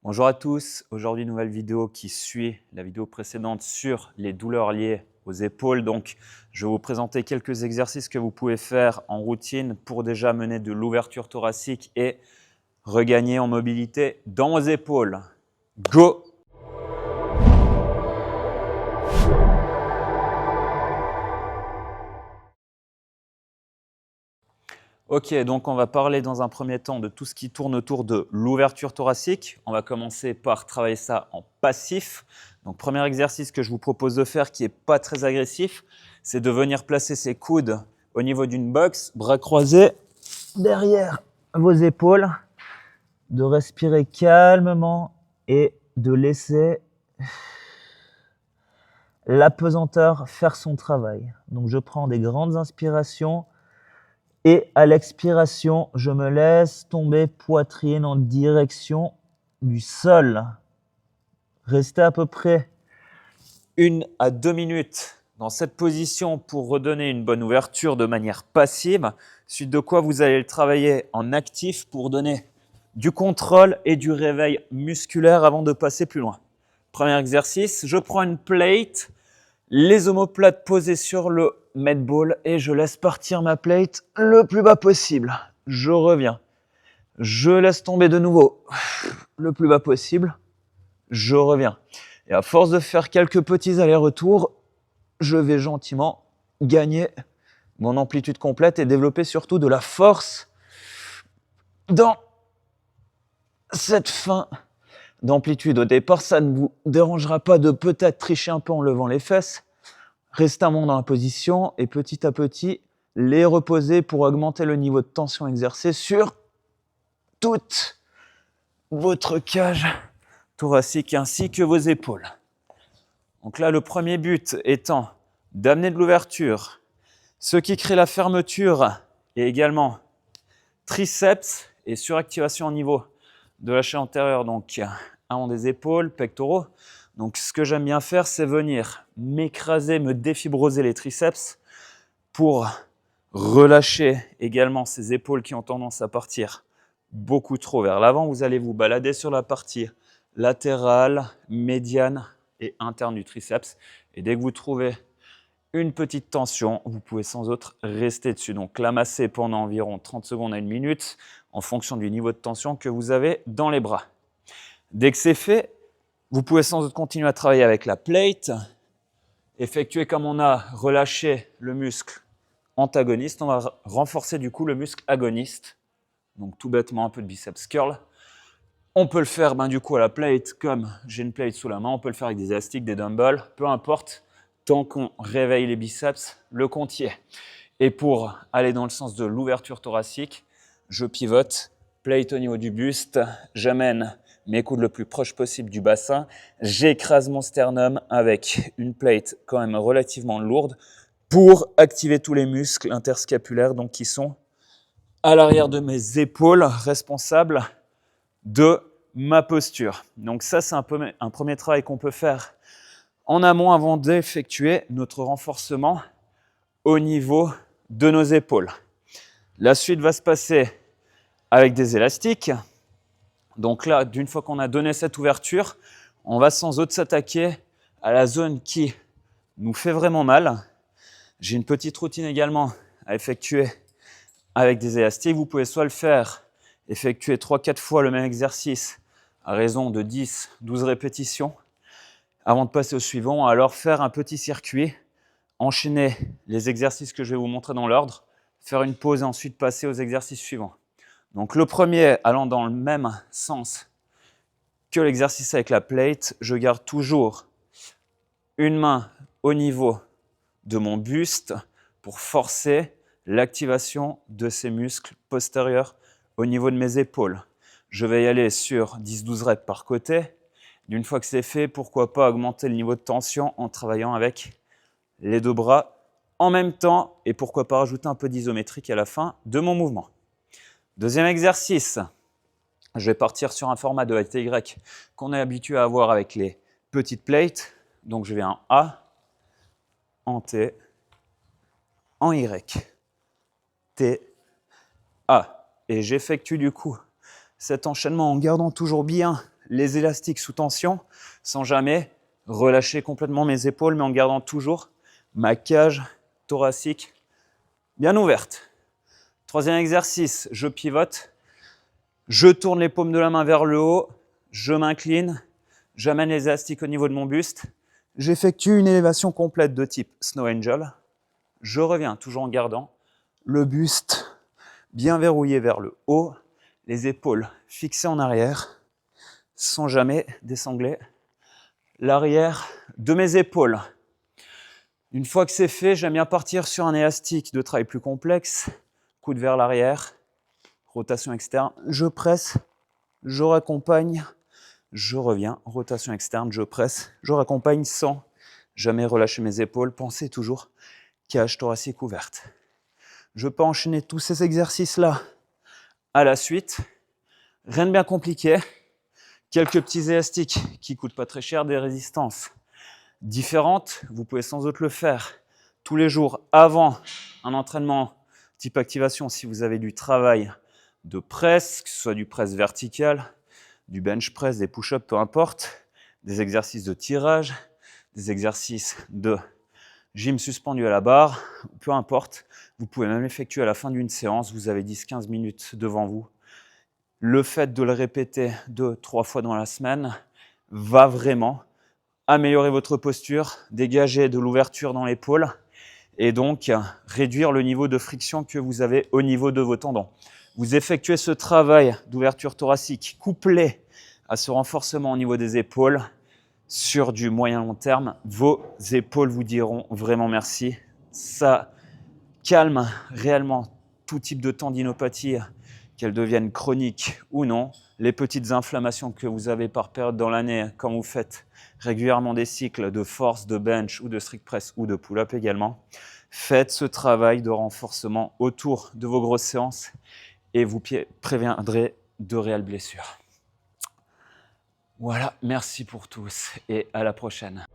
Bonjour à tous, aujourd'hui nouvelle vidéo qui suit la vidéo précédente sur les douleurs liées aux épaules. Donc je vais vous présenter quelques exercices que vous pouvez faire en routine pour déjà mener de l'ouverture thoracique et regagner en mobilité dans vos épaules. Go! Ok, donc on va parler dans un premier temps de tout ce qui tourne autour de l'ouverture thoracique. On va commencer par travailler ça en passif. Donc premier exercice que je vous propose de faire qui n'est pas très agressif, c'est de venir placer ses coudes au niveau d'une box, bras croisés derrière vos épaules, de respirer calmement et de laisser l'apesanteur faire son travail. Donc je prends des grandes inspirations. Et à l'expiration, je me laisse tomber poitrine en direction du sol. Restez à peu près 1 à 2 minutes dans cette position pour redonner une bonne ouverture de manière passive, suite de quoi vous allez le travailler en actif pour donner du contrôle et du réveil musculaire avant de passer plus loin. Premier exercice, je prends une plate, les omoplates posées sur le med ball et je laisse partir ma plate le plus bas possible. Je reviens. Je laisse tomber de nouveau le plus bas possible. Je reviens. Et à force de faire quelques petits allers-retours, je vais gentiment gagner mon amplitude complète et développer surtout de la force dans cette fin d'amplitude. Au départ, ça ne vous dérangera pas de peut-être tricher un peu en levant les fesses. Restez un moment dans la position et petit à petit, les reposer pour augmenter le niveau de tension exercé sur toute votre cage thoracique ainsi que vos épaules. Donc là, le premier but étant d'amener de l'ouverture, ce qui crée la fermeture et également triceps et suractivation au niveau de la chaîne antérieure, donc avant des épaules, pectoraux. Donc ce que j'aime bien faire, c'est venir m'écraser, me défibroser les triceps pour relâcher également ces épaules qui ont tendance à partir beaucoup trop vers l'avant. Vous allez vous balader sur la partie latérale, médiane et interne du triceps. Et dès que vous trouvez une petite tension, vous pouvez sans autre rester dessus. Donc l'amasser pendant environ 30 secondes à 1 minute en fonction du niveau de tension que vous avez dans les bras. Dès que c'est fait, vous pouvez sans doute continuer à travailler avec la plate, effectuer comme on a relâché le muscle antagoniste, on va renforcer du coup le muscle agoniste, donc tout bêtement un peu de biceps curl. On peut le faire du coup à la plate, comme j'ai une plate sous la main, on peut le faire avec des élastiques, des dumbbells, peu importe, tant qu'on réveille les biceps, le compte y est. Et pour aller dans le sens de l'ouverture thoracique, je pivote, plate au niveau du buste, j'amène mes coudes le plus proche possible du bassin, j'écrase mon sternum avec une plate quand même relativement lourde pour activer tous les muscles interscapulaires donc qui sont à l'arrière de mes épaules, responsables de ma posture. Donc ça, c'est un premier travail qu'on peut faire en amont avant d'effectuer notre renforcement au niveau de nos épaules. La suite va se passer avec des élastiques. Donc là, d'une fois qu'on a donné cette ouverture, on va sans autre s'attaquer à la zone qui nous fait vraiment mal. J'ai une petite routine également à effectuer avec des élastiques. Vous pouvez soit le faire, effectuer 3-4 fois le même exercice à raison de 10-12 répétitions avant de passer au suivant, alors faire un petit circuit, enchaîner les exercices que je vais vous montrer dans l'ordre, faire une pause et ensuite passer aux exercices suivants. Donc le premier allant dans le même sens que l'exercice avec la plate, je garde toujours une main au niveau de mon buste pour forcer l'activation de ces muscles postérieurs au niveau de mes épaules. Je vais y aller sur 10-12 reps par côté. D'une fois que c'est fait, pourquoi pas augmenter le niveau de tension en travaillant avec les deux bras en même temps et pourquoi pas rajouter un peu d'isométrique à la fin de mon mouvement. Deuxième exercice, je vais partir sur un format de ATY qu'on est habitué à avoir avec les petites plates. Donc je vais en A, en T, en Y, T, A. Et j'effectue du coup cet enchaînement en gardant toujours bien les élastiques sous tension sans jamais relâcher complètement mes épaules, mais en gardant toujours ma cage thoracique bien ouverte. Troisième exercice, je pivote, je tourne les paumes de la main vers le haut, je m'incline, j'amène les élastiques au niveau de mon buste, j'effectue une élévation complète de type Snow Angel, je reviens toujours en gardant le buste bien verrouillé vers le haut, les épaules fixées en arrière, sans jamais désangler l'arrière de mes épaules. Une fois que c'est fait, j'aime bien partir sur un élastique de travail plus complexe, coude vers l'arrière, rotation externe, je presse, je raccompagne, je reviens, rotation externe, je presse, je raccompagne sans jamais relâcher mes épaules, pensez toujours cage thoracique ouverte. Je peux enchaîner tous ces exercices-là à la suite, rien de bien compliqué, quelques petits élastiques qui ne coûtent pas très cher, des résistances différentes, vous pouvez sans doute le faire tous les jours avant un entraînement type activation si vous avez du travail de presse, que ce soit du presse vertical, du bench press, des push-ups, peu importe, des exercices de tirage, des exercices de gym suspendu à la barre, peu importe. Vous pouvez même l'effectuer à la fin d'une séance, vous avez 10-15 minutes devant vous. Le fait de le répéter 2-3 fois dans la semaine va vraiment améliorer votre posture, dégager de l'ouverture dans l'épaule et donc réduire le niveau de friction que vous avez au niveau de vos tendons. Vous effectuez ce travail d'ouverture thoracique couplé à ce renforcement au niveau des épaules sur du moyen long terme. Vos épaules vous diront vraiment merci. Ça calme réellement tout type de tendinopathie, qu'elles deviennent chroniques ou non. Les petites inflammations que vous avez par période dans l'année quand vous faites régulièrement des cycles de force, de bench ou de strict press ou de pull-up également. Faites ce travail de renforcement autour de vos grosses séances et vous préviendrez de réelles blessures. Voilà, merci pour tous et à la prochaine.